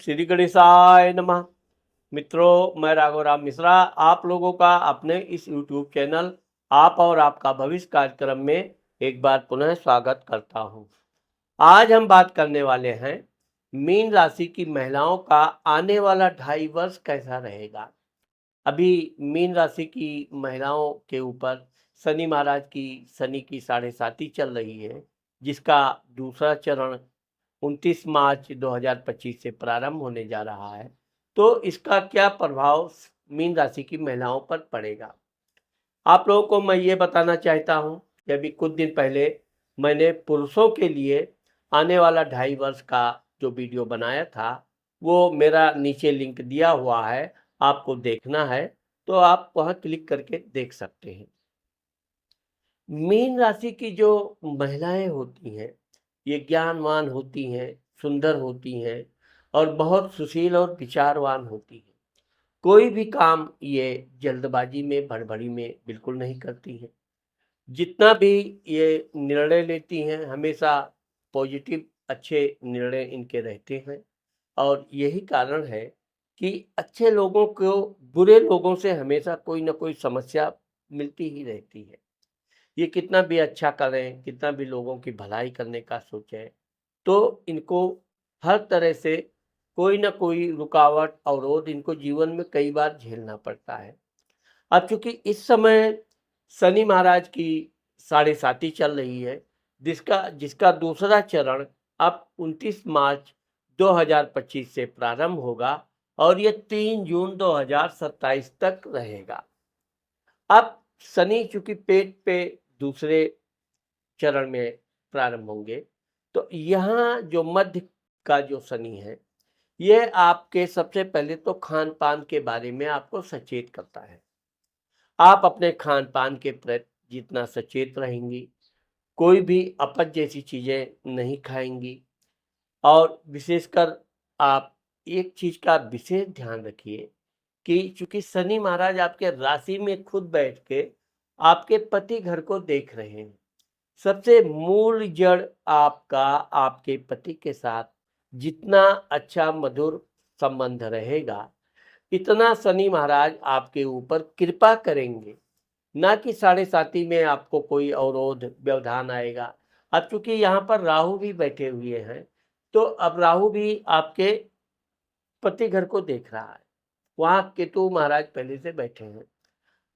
श्री गणेशाय नमः। मित्रों, मैं राघव राम मिश्रा आप लोगों का अपने इस YouTube चैनल आप और आपका भविष्य कार्यक्रम में एक बार पुनः स्वागत करता हूं। आज हम बात करने वाले हैं मीन राशि की महिलाओं का आने वाला 2.5 वर्ष कैसा रहेगा। अभी मीन राशि की महिलाओं के ऊपर शनि महाराज की शनि की 7.5 चल रही है, जिसका दूसरा चरण 29 मार्च 2025 से प्रारंभ होने जा रहा है। तो इसका क्या प्रभाव मीन राशि की महिलाओं पर पड़ेगा। आप लोगों को मैं ये बताना चाहता हूँ कि अभी कुछ दिन पहले मैंने पुरुषों के लिए आने वाला 2.5 वर्ष का जो वीडियो बनाया था, वो मेरा नीचे लिंक दिया हुआ है, आपको देखना है तो आप वहाँ क्लिक करके देख सकते हैं। मीन राशि की जो महिलाएं होती हैं, ये ज्ञानवान होती हैं, सुंदर होती हैं और बहुत सुशील और विचारवान होती हैं। कोई भी काम ये जल्दबाजी में, भड़बड़ी में बिल्कुल नहीं करती हैं। जितना भी ये निर्णय लेती हैं, हमेशा पॉजिटिव अच्छे निर्णय इनके रहते हैं और यही कारण है कि अच्छे लोगों को बुरे लोगों से हमेशा कोई ना कोई समस्या मिलती ही रहती है। ये कितना भी अच्छा करें, कितना भी लोगों की भलाई करने का सोचें, तो इनको हर तरह से कोई ना कोई रुकावट, अवरोध इनको जीवन में कई बार झेलना पड़ता है। अब चूँकि इस समय शनि महाराज की 7.5 चल रही है, जिसका जिसका दूसरा चरण अब 29 मार्च 2025 से प्रारंभ होगा और ये 3 जून 2027 तक रहेगा। अब शनि चूँकि पेट पे दूसरे चरण में प्रारंभ होंगे, तो यहाँ जो मध्य का जो शनि है, ये आपके सबसे पहले तो खान-पान के बारे में आपको सचेत करता है। आप अपने खान-पान के प्रति जितना सचेत रहेंगी, कोई भी अपच जैसी चीज़ें नहीं खाएँगी और विशेषकर आप एक चीज़ का विशेष ध्यान रखिए कि चूँकि शनि महाराज आपके राशि में खुद बैठ के आपके पति घर को देख रहे हैं। सबसे मूल जड़ आपका आपके पति के साथ जितना अच्छा मधुर संबंध रहेगा, इतना शनि महाराज आपके ऊपर कृपा करेंगे। ना कि 7.5 में आपको कोई अवरोध व्यवधान आएगा। अब चूंकि यहाँ पर राहु भी बैठे हुए हैं, तो अब राहु भी आपके पति घर को देख रहा है। वहाँ केतु महाराज पहले से बैठे हैं।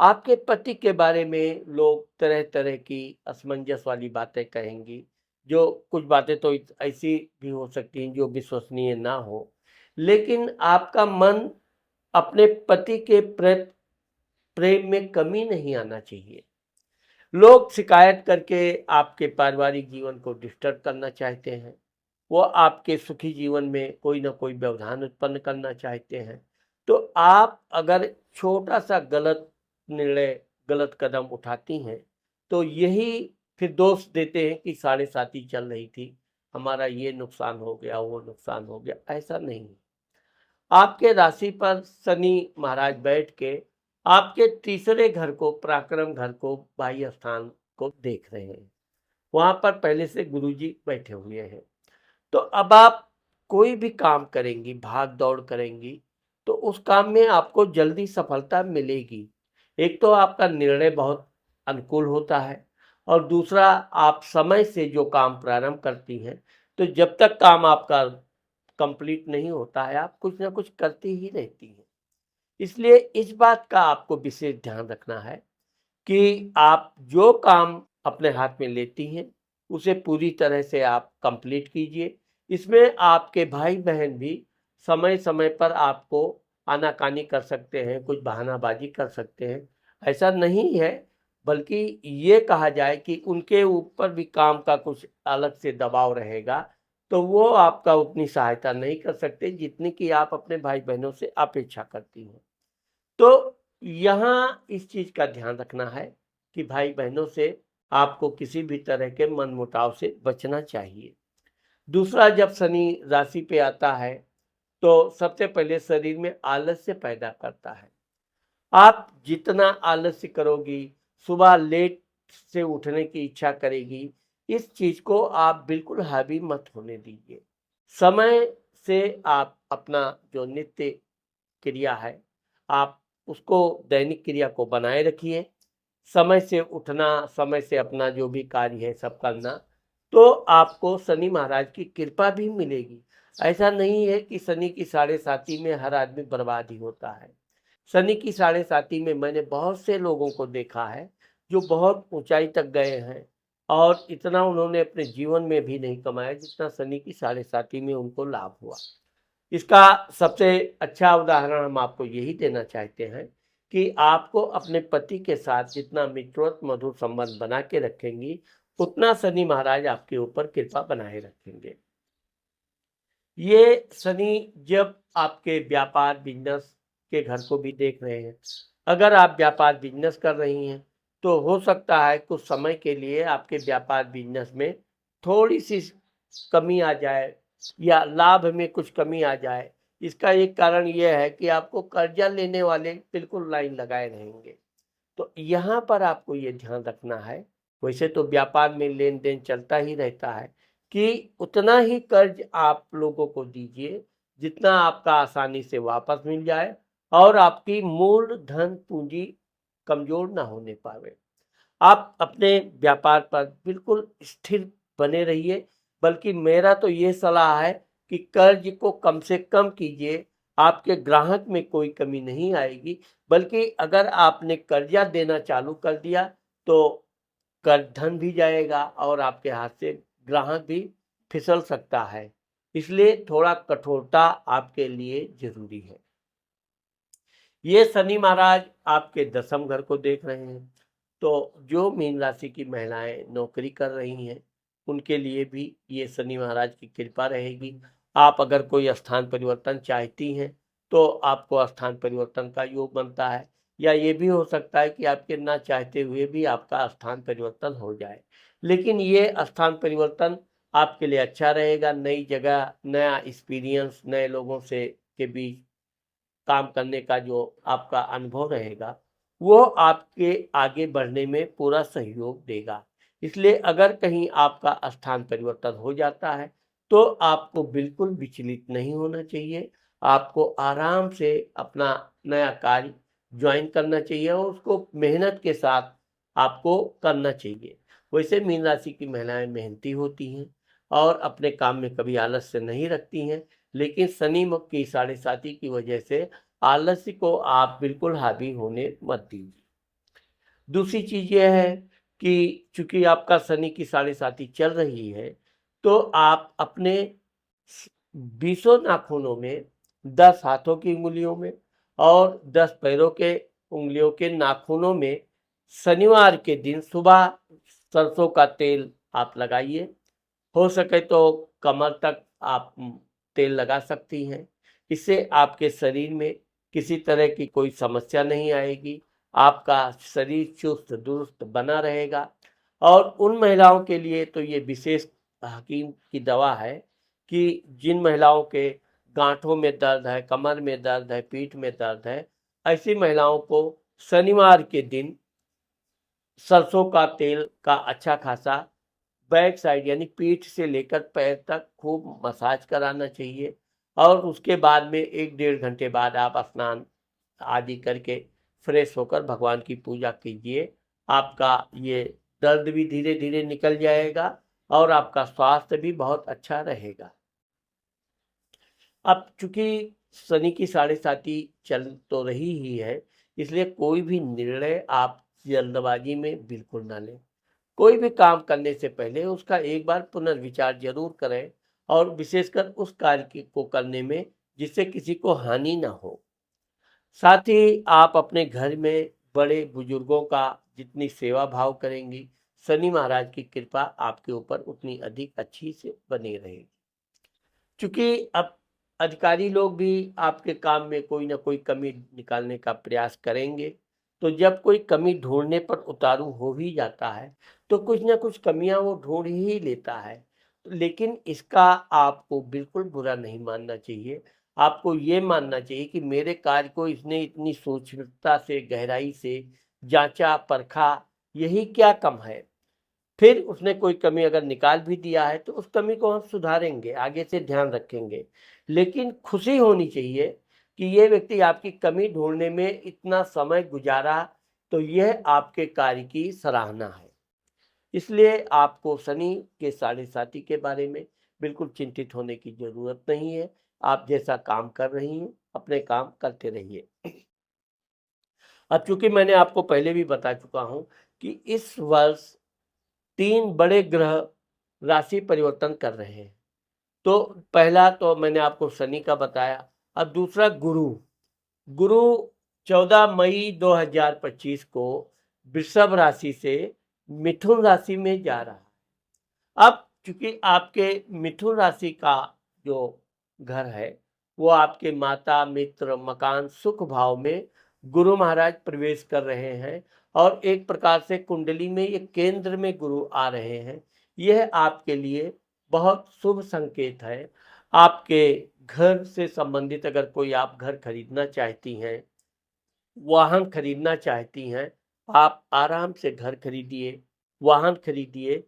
आपके पति के बारे में लोग तरह-तरह की असमंजस वाली बातें कहेंगी, जो कुछ बातें तो ऐसी भी हो सकती हैं जो विश्वसनीय ना हो। लेकिन आपका मन अपने पति के प्रति प्रेम में कमी नहीं आना चाहिए। लोग शिकायत करके आपके पारिवारिक जीवन को डिस्टर्ब करना चाहते हैं। वो आपके सुखी जीवन में कोई ना कोई व्यवधान उत्पन्न करना चाहते हैं। तो आप अगर छोटा-सा गलत निर्णय, गलत कदम उठाती हैं, तो यही फिर दोष देते हैं कि 7.5 चल रही थी, हमारा ये नुकसान हो गया, वो नुकसान हो गया, ऐसा नहीं है। आपके राशि पर शनि महाराज बैठ के आपके तीसरे घर को, पराक्रम घर को, बाह्य स्थान को देख रहे हैं। वहाँ पर पहले से गुरुजी बैठे हुए हैं। तो अब आप कोई भी काम करेंगी, भाग-दौड़ करेंगी, तो उस काम में आपको जल्दी सफलता मिलेगी। एक तो आपका निर्णय बहुत अनुकूल होता है और दूसरा आप समय से जो काम प्रारंभ करती हैं, तो जब तक काम आपका कंप्लीट नहीं होता है, आप कुछ ना कुछ करती ही रहती हैं। इसलिए इस बात का आपको विशेष ध्यान रखना है कि आप जो काम अपने हाथ में लेती हैं, उसे पूरी तरह से आप कंप्लीट कीजिए। इसमें आपके भाई-बहन भी समय-समय पर आपको आनाकानी कर सकते हैं, कुछ बहानाबाजी कर सकते हैं। ऐसा नहीं है, बल्कि ये कहा जाए कि उनके ऊपर भी काम का कुछ अलग से दबाव रहेगा, तो वो आपका उतनी सहायता नहीं कर सकते, जितनी कि आप अपने भाई-बहनों से अपेक्षा करती हैं। तो यहाँ इस चीज़ का ध्यान रखना है कि भाई-बहनों से आपको किसी भी तरह के मनमुटाव से बचना चाहिए। दूसरा, जब शनि राशि पे आता है, तो सबसे पहले शरीर में आलस्य पैदा करता है। आप जितना आलस्य करोगी, सुबह लेट से उठने की इच्छा करेगी, इस चीज़ को आप बिल्कुल हावी मत होने दीजिए। समय से आप अपना जो नित्य क्रिया है, आप उसको दैनिक क्रिया को बनाए रखिए। समय से उठना, समय से अपना जो भी कार्य है सब करना, तो आपको शनि महाराज की कृपा भी मिलेगी। ऐसा नहीं है कि शनि की साढ़े साती में हर आदमी बर्बाद ही होता है। शनि की साढ़े साती में मैंने बहुत से लोगों को देखा है, जो बहुत ऊंचाई तक गए हैं और इतना उन्होंने अपने जीवन में भी नहीं कमाया जितना शनि की साढ़े साती में उनको लाभ हुआ। इसका सबसे अच्छा उदाहरण हम आपको यही देना चाहते हैं कि आपको अपने पति के साथ जितना मित्रवत मधुर संबंध बना के रखेंगी, उतना शनि महाराज आपके ऊपर कृपा बनाए रखेंगे। ये शनि जब आपके व्यापार बिजनेस के घर को भी देख रहे हैं, अगर आप व्यापार बिजनेस कर रही हैं, तो हो सकता है कुछ समय के लिए आपके व्यापार बिजनेस में थोड़ी सी कमी आ जाए या लाभ में कुछ कमी आ जाए। इसका एक कारण यह है कि आपको कर्जा लेने वाले बिल्कुल लाइन लगाए रहेंगे। तो यहाँ पर आपको ये ध्यान रखना है, वैसे तो व्यापार में लेन देन चलता ही रहता है, कि उतना ही कर्ज आप लोगों को दीजिए जितना आपका आसानी से वापस मिल जाए और आपकी मूल धन पूंजी कमजोर ना होने पावे। आप अपने व्यापार पर बिल्कुल स्थिर बने रहिए, बल्कि मेरा तो ये सलाह है कि कर्ज को कम से कम कीजिए। आपके ग्राहक में कोई कमी नहीं आएगी, बल्कि अगर आपने कर्जा देना चालू कर दिया तो कर्ज धन भी जाएगा और आपके हाथ से ग्राहक भी फिसल सकता है। इसलिए थोड़ा कठोरता आपके लिए जरूरी है। ये शनि महाराज आपके दसम घर को देख रहे हैं, तो जो मीन राशि की महिलाएं नौकरी कर रही हैं, उनके लिए भी ये शनि महाराज की कृपा रहेगी। आप अगर कोई स्थान परिवर्तन चाहती हैं, तो आपको स्थान परिवर्तन का योग बनता है, या ये भी हो सकता है कि आपके ना चाहते हुए भी आपका स्थान परिवर्तन हो जाए। लेकिन ये स्थान परिवर्तन आपके लिए अच्छा रहेगा। नई जगह, नया एक्सपीरियंस, नए लोगों से के बीच काम करने का जो आपका अनुभव रहेगा, वो आपके आगे बढ़ने में पूरा सहयोग देगा। इसलिए अगर कहीं आपका स्थान परिवर्तन हो जाता है, तो आपको बिल्कुल विचलित नहीं होना चाहिए। आपको आराम से अपना नया कार्य जॉइन करना चाहिए और उसको मेहनत के साथ आपको करना चाहिए। वैसे मीन राशि की महिलाएं मेहनती होती हैं और अपने काम में कभी आलस्य नहीं रखती हैं, लेकिन शनि की साढ़े साती की वजह से आलस्य को आप बिल्कुल हावी होने मत दीजिए। दूसरी चीज ये है कि चूंकि आपका शनि की साढ़े साती चल रही है, तो आप अपने 20 नाखूनों में, 10 हाथों की उंगलियों में और 10 पैरों के उंगलियों के नाखूनों में शनिवार के दिन सुबह सरसों का तेल आप लगाइए। हो सके तो कमर तक आप तेल लगा सकती हैं। इससे आपके शरीर में किसी तरह की कोई समस्या नहीं आएगी। आपका शरीर चुस्त दुरुस्त बना रहेगा। और उन महिलाओं के लिए तो ये विशेष हकीम की दवा है कि जिन महिलाओं के गांठों में दर्द है, कमर में दर्द है, पीठ में दर्द है, ऐसी महिलाओं को शनिवार के दिन सरसों का तेल का अच्छा खासा बैक साइड यानी पीठ से लेकर पैर तक खूब मसाज कराना चाहिए। और उसके बाद में 1 डेढ़ घंटे बाद आप स्नान आदि करके फ्रेश होकर भगवान की पूजा कीजिए। आपका ये दर्द भी धीरे धीरे निकल जाएगा और आपका स्वास्थ्य भी बहुत अच्छा रहेगा। अब चूंकि शनि की साढ़े साती चल तो रही ही है, इसलिए कोई भी निर्णय आप जल्दबाजी में बिल्कुल ना लें। कोई भी काम करने से पहले उसका एक बार पुनर्विचार जरूर करें, और विशेषकर उस कार्य को करने में जिससे किसी को हानि ना हो। साथ ही आप अपने घर में बड़े बुजुर्गों का जितनी सेवा भाव करेंगी, शनि महाराज की कृपा आपके ऊपर उतनी अधिक अच्छी से बनी रहेगी। चूंकि अब अधिकारी लोग भी आपके काम में कोई ना कोई कमी निकालने का प्रयास करेंगे, तो जब कोई कमी ढूंढने पर उतारू हो ही जाता है, तो कुछ ना कुछ कमियां वो ढूंढ ही लेता है। लेकिन इसका आपको बिल्कुल बुरा नहीं मानना चाहिए। आपको ये मानना चाहिए कि मेरे कार्य को इसने इतनी सूक्ष्मता से, गहराई से जांचा परखा, यही क्या कम है। फिर उसने कोई कमी अगर निकाल भी दिया है तो उस कमी को हम सुधारेंगे, आगे से ध्यान रखेंगे। लेकिन खुशी होनी चाहिए कि ये व्यक्ति आपकी कमी ढूँढने में इतना समय गुज़ारा, तो यह आपके कार्य की सराहना है। इसलिए आपको शनि के साढ़े साती के बारे में बिल्कुल चिंतित होने की ज़रूरत नहीं है। आप जैसा काम कर रही हैं, अपने काम करते रहिए। अब चूँकि मैंने आपको पहले भी बता चुका हूँ कि इस वर्ष 3 बड़े ग्रह राशि परिवर्तन कर रहे हैं। तो पहला तो मैंने आपको शनि का बताया, अब दूसरा गुरु। गुरु 14 मई 2025 को वृषभ राशि से मिथुन राशि में जा रहा है। अब चूँकि आपके मिथुन राशि का जो घर है, वो आपके माता, मित्र, मकान, सुख भाव में गुरु महाराज प्रवेश कर रहे हैं और एक प्रकार से कुंडली में ये केंद्र में गुरु आ रहे हैं। यह आपके लिए बहुत शुभ संकेत है। आपके घर से संबंधित अगर कोई आप घर खरीदना चाहती हैं, वाहन खरीदना चाहती हैं, आप आराम से घर खरीदिए, वाहन खरीदिए।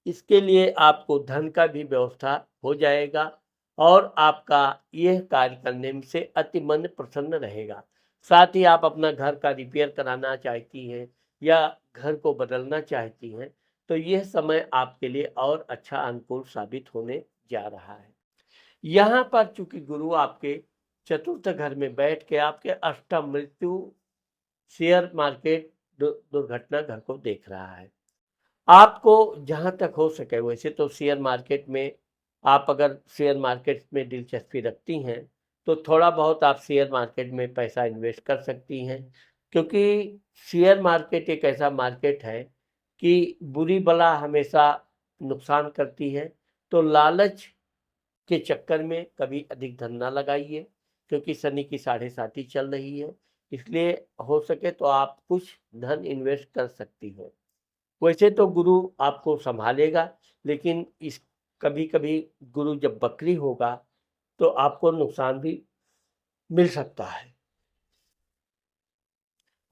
इसके लिए आपको धन का भी व्यवस्था हो जाएगा और आपका यह कार्य करने में से अति मन प्रसन्न रहेगा। साथ ही आप अपना घर का रिपेयर कराना चाहती हैं या घर को बदलना चाहती हैं, तो यह समय आपके लिए और अच्छा अनुकूल साबित होने जा रहा है। यहाँ पर चूंकि गुरु आपके चतुर्थ घर में बैठ के आपके अष्टम मृत्यु शेयर मार्केट दुर्घटना घर को देख रहा है। आपको जहाँ तक हो सके, वैसे तो शेयर मार्केट में आप अगर शेयर मार्केट में दिलचस्पी रखती हैं, तो थोड़ा बहुत आप शेयर मार्केट में पैसा इन्वेस्ट कर सकती हैं, क्योंकि शेयर मार्केट एक ऐसा मार्केट है कि बुरी बला हमेशा नुकसान करती है। तो लालच के चक्कर में कभी अधिक धन ना लगाइए, क्योंकि शनि की साढ़े साती चल रही है। इसलिए हो सके तो आप कुछ धन इन्वेस्ट कर सकती हो। वैसे तो गुरु आपको संभालेगा, लेकिन इस कभी-कभी गुरु जब वक्री होगा तो आपको नुकसान भी मिल सकता है।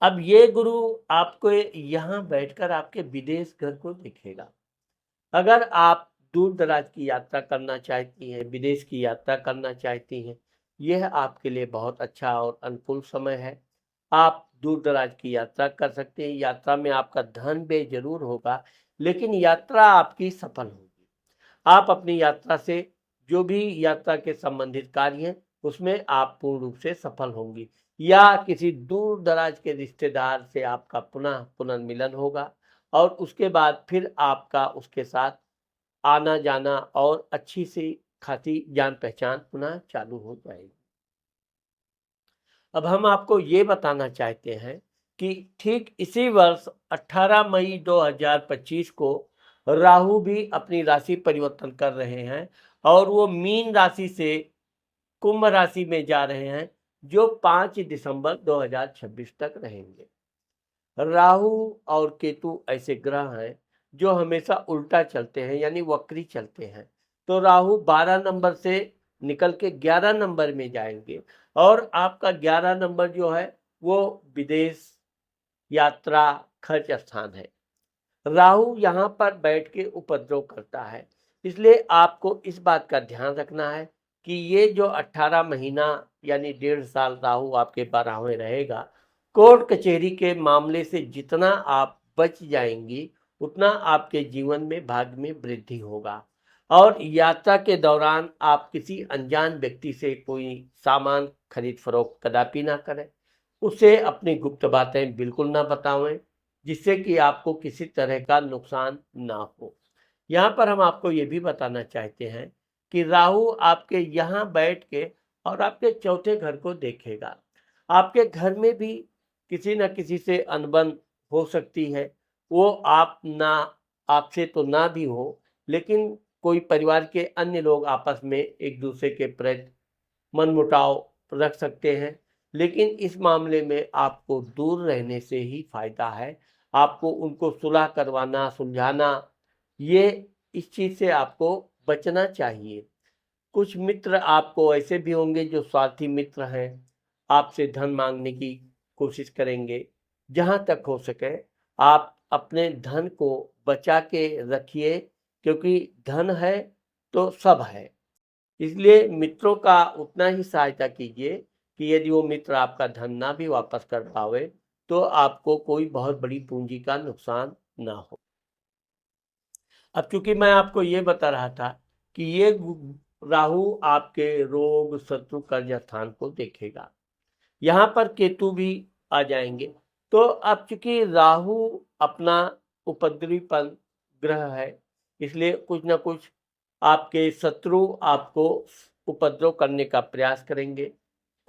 अब ये गुरु आपको यहाँ बैठकर आपके विदेश घर को देखेगा। अगर आप दूर-दराज की यात्रा करना चाहती हैं, विदेश की यात्रा करना चाहती हैं, यह आपके लिए बहुत अच्छा और अनुकूल समय है। आप दूर-दराज की यात्रा कर सकते हैं। यात्रा में आपका धन व्यय ज़रूर होगा, लेकिन यात्रा आपकी सफल होगी। आप अपनी यात्रा से जो भी यात्रा के संबंधित कार्य हैं, उसमें आप पूर्ण रूप से सफल होंगी या किसी दूर-दराज के रिश्तेदार से आपका पुनः पुनर्मिलन होगा और उसके बाद फिर आपका उसके साथ आना-जाना और अच्छी सी खासी जान-पहचान पुनः चालू हो जाएगी। अब हम आपको ये बताना चाहते हैं कि ठीक इसी वर्ष 18 मई 2025 को राहु भी अपनी राशि परिवर्तन कर रहे हैं और वो मीन राशि से कुंभ राशि में जा रहे हैं, जो 5 दिसंबर 2026 तक रहेंगे। राहु और केतु ऐसे ग्रह हैं जो हमेशा उल्टा चलते हैं, यानी वक्री चलते हैं। तो राहु 12 नंबर से निकल के 11 नंबर में जाएंगे और आपका 11 नंबर जो है वो विदेश यात्रा खर्च स्थान है। राहु यहाँ पर बैठ के उपद्रव करता है, इसलिए आपको इस बात का ध्यान रखना है कि ये जो 18 महीना यानी 1.5 साल राहु आपके 12वें रहेगा, कोर्ट कचहरी के मामले से जितना आप बच जाएंगी, उतना आपके जीवन में भाग्य में वृद्धि होगा। और यात्रा के दौरान आप किसी अनजान व्यक्ति से कोई सामान खरीद फरोख्त कदापि ना करें। उसे अपनी गुप्त बातें बिल्कुल ना बताएं, जिससे कि आपको किसी तरह का नुकसान ना हो। यहाँ पर हम आपको ये भी बताना चाहते हैं कि राहु आपके यहाँ बैठ के और आपके चौथे घर को देखेगा। आपके घर में भी किसी न किसी से अनबन हो सकती है। वो आपसे तो ना भी हो, लेकिन कोई परिवार के अन्य लोग आपस में एक दूसरे के प्रति मनमुटाव रख सकते हैं, लेकिन इस मामले में आपको दूर रहने से ही फायदा है। आपको उनको सुलह करवाना, सुलझाना, ये इस चीज़ से आपको बचना चाहिए। कुछ मित्र आपको ऐसे भी होंगे जो स्वार्थी मित्र हैं, आपसे धन मांगने की कोशिश करेंगे। जहाँ तक हो सके आप अपने धन को बचा के रखिए, क्योंकि धन है तो सब है। इसलिए मित्रों का उतना ही सहायता कीजिए कि यदि वो मित्र आपका धन ना भी वापस कर पावे तो आपको कोई बहुत बड़ी पूंजी का नुकसान ना हो। अब चूंकि मैं आपको ये बता रहा था कि ये राहु आपके रोग, शत्रु, कर्ज स्थान को देखेगा। यहाँ पर केतु भी आ जाएंगे। तो अब चूंकि राहु अपना उपद्रवीपन ग्रह है, इसलिए कुछ ना कुछ आपके शत्रु आपको उपद्रव करने का प्रयास करेंगे,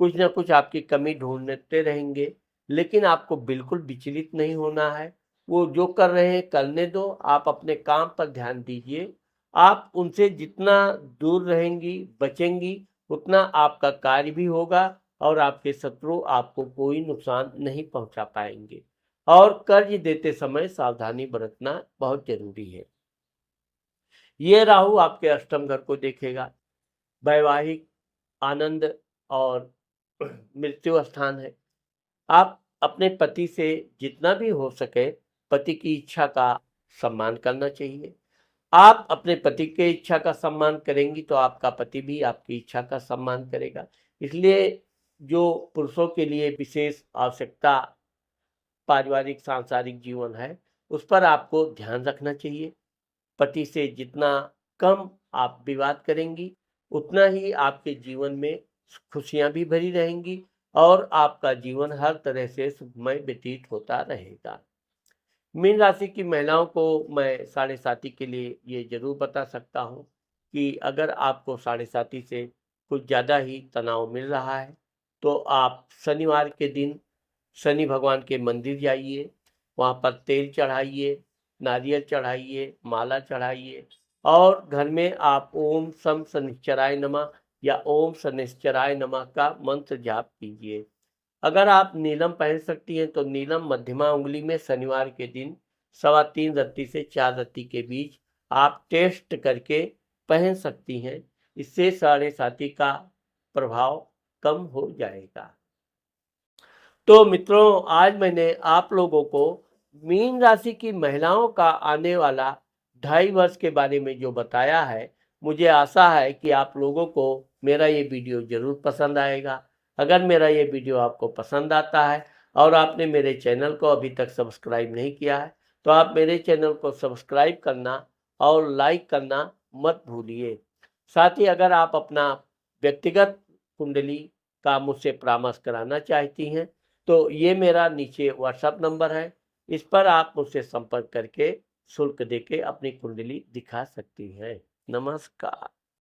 कुछ ना कुछ आपकी कमी ढूंढते रहेंगे, लेकिन आपको बिल्कुल विचलित नहीं होना है। वो जो कर रहे हैं करने दो, आप अपने काम पर ध्यान दीजिए। आप उनसे जितना दूर रहेंगी, बचेंगी, उतना आपका कार्य भी होगा और आपके शत्रु आपको कोई नुकसान नहीं पहुंचा पाएंगे। और कर्ज देते समय सावधानी बरतना बहुत जरूरी है। ये राहु आपके अष्टम घर को देखेगा, वैवाहिक आनंद और मृत्यु स्थान है। आप अपने पति से जितना भी हो सके पति की इच्छा का सम्मान करना चाहिए। आप अपने पति की इच्छा का सम्मान करेंगी तो आपका पति भी आपकी इच्छा का सम्मान करेगा। इसलिए जो पुरुषों के लिए विशेष आवश्यकता पारिवारिक सांसारिक जीवन है, उस पर आपको ध्यान रखना चाहिए। पति से जितना कम आप विवाद करेंगी, उतना ही आपके जीवन में खुशियां भी भरी रहेंगी और आपका जीवन हर तरह से सुखमय व्यतीत होता रहेगा। मीन राशि की महिलाओं को मैं साढ़े साथी के लिए ये जरूर बता सकता हूँ कि अगर आपको साढ़े साथी से कुछ ज़्यादा ही तनाव मिल रहा है तो आप शनिवार के दिन शनि भगवान के मंदिर जाइए, वहाँ पर तेल चढ़ाइए, नारियल चढ़ाइए, माला चढ़ाइए और घर में आप ओम सम शनिश्चराय नमः या ओम शनिश्चराय नमः का मंत्र जाप कीजिए। अगर आप नीलम पहन सकती हैं तो नीलम मध्यमा उंगली में शनिवार के दिन 3.25 रत्ती से 4 रत्ती के बीच आप टेस्ट करके पहन सकती हैं। इससे साढ़े साथी का प्रभाव कम हो जाएगा। तो मित्रों, आज मैंने आप लोगों को मीन राशि की महिलाओं का आने वाला 2.5 वर्ष के बारे में जो बताया है, मुझे आशा है कि आप लोगों को मेरा ये वीडियो जरूर पसंद आएगा। अगर मेरा ये वीडियो आपको पसंद आता है और आपने मेरे चैनल को अभी तक सब्सक्राइब नहीं किया है तो आप मेरे चैनल को सब्सक्राइब करना और लाइक करना मत भूलिए। साथ ही अगर आप अपना व्यक्तिगत कुंडली का मुझसे परामर्श कराना चाहती हैं तो ये मेरा नीचे व्हाट्सएप नंबर है, इस पर आप मुझसे संपर्क करके शुल्क देके अपनी कुंडली दिखा सकती हैं। नमस्कार।